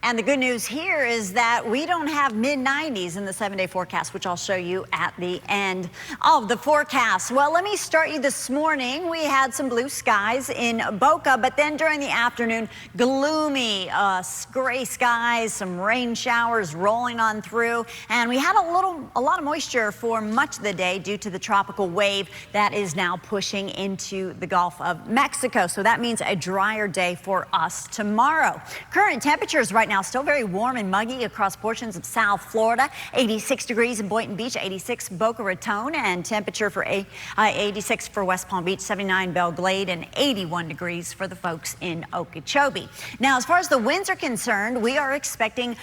And the good news here is that we don't have mid-90s in the 7-day forecast, which I'll show you at the end of the forecast. Well, let me start you this morning. We had some blue skies in Boca, but then during the afternoon, gloomy gray skies, some rain showers rolling on through, and we had a lot of moisture for much of the day due to the tropical wave that is now pushing into the Gulf of Mexico. So that means a drier day for us tomorrow. Current temperatures right now still very warm and muggy across portions of South Florida. 86 degrees in Boynton Beach, 86 Boca Raton, and temperature for 86 for West Palm Beach, 79 Belle Glade, and 81 degrees for the folks in Okeechobee. Now, as far as the winds are concerned, we are expecting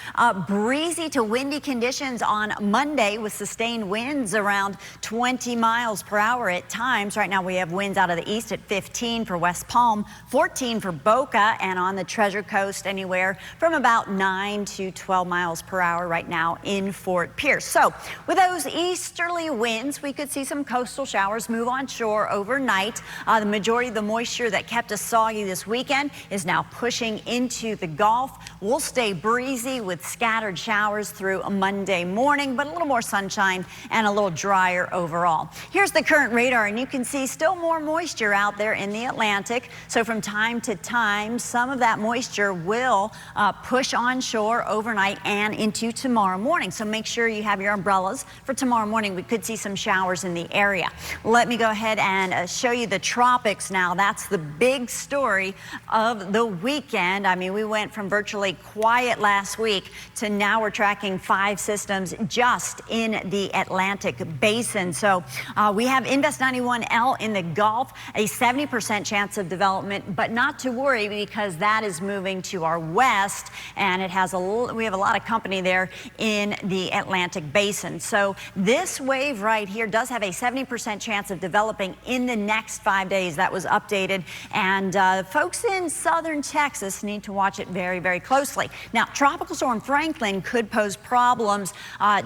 breezy to windy conditions on Monday with sustained winds around 20 miles per hour at times. Right now we have winds out of the east at 15 for West Palm, 14 for Boca, and on the Treasure Coast anywhere from about 9 to 12 miles per hour right now in Fort Pierce. So with those easterly winds, we could see some coastal showers move on shore overnight. The majority of the moisture that kept us soggy this weekend is now pushing into the Gulf. We'll stay breezy with scattered showers through Monday morning, but a little more sunshine and a little drier overall. Here's the current radar, and you can see still more moisture out there in the Atlantic. So from time to time, some of that moisture will push onshore overnight and into tomorrow morning. So make sure you have your umbrellas for tomorrow morning. We could see some showers in the area. Let me go ahead and show you the tropics now. That's the big story of the weekend. I mean, we went from virtually quiet last week to now we're tracking 5 systems just in the Atlantic basin. So we have Invest 91L in the Gulf, a 70% chance of development, but not to worry because that is moving to our west, and it has we have a lot of company there in the Atlantic basin. So this wave right here does have a 70% chance of developing in the next 5 days. That was updated, and folks in southern Texas need to watch it very, very closely. Now, Tropical Storm Franklin could pose problems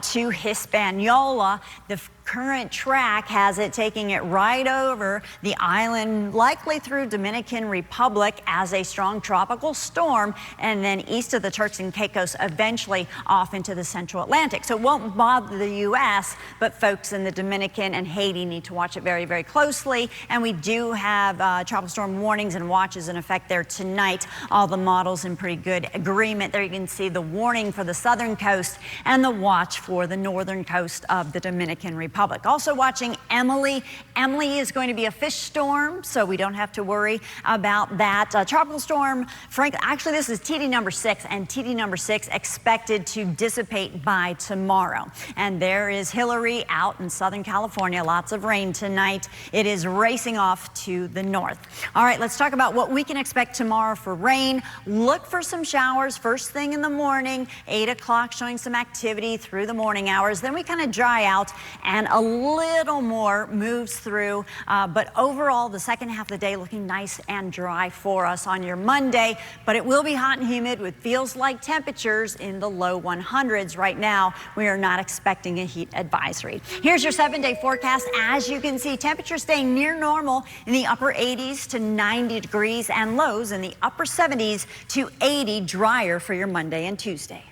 to Hispaniola. The current track has it taking it right over the island, likely through Dominican Republic as a strong tropical storm, and then east of the Turks and Caicos, eventually off into the central Atlantic. So it won't bother the U.S., but folks in the Dominican and Haiti need to watch it very, very closely. And we do have tropical storm warnings and watches in effect there tonight. All the models in pretty good agreement. There you can see the warning for the southern coast and the watch for the northern coast of the Dominican Republic. Also watching Emily. Emily is going to be a fish storm, so we don't have to worry about that. Tropical storm Franklin, actually this is TD number 6, and TD number 6 expected to dissipate by tomorrow. And there is Hillary out in Southern California. Lots of rain tonight. It is racing off to the north. All right, let's talk about what we can expect tomorrow for rain. Look for some showers first thing in the morning, 8 o'clock, showing some activity through the morning hours. Then we kind of dry out and a little more moves through, but overall the second half of the day looking nice and dry for us on your Monday, but it will be hot and humid with feels like temperatures in the low 100s. Right now we are not expecting a heat advisory. Here's your 7-day forecast. As you can see, temperatures staying near normal in the upper 80s to 90 degrees and lows in the upper 70s to 80, drier for your Monday and Tuesday.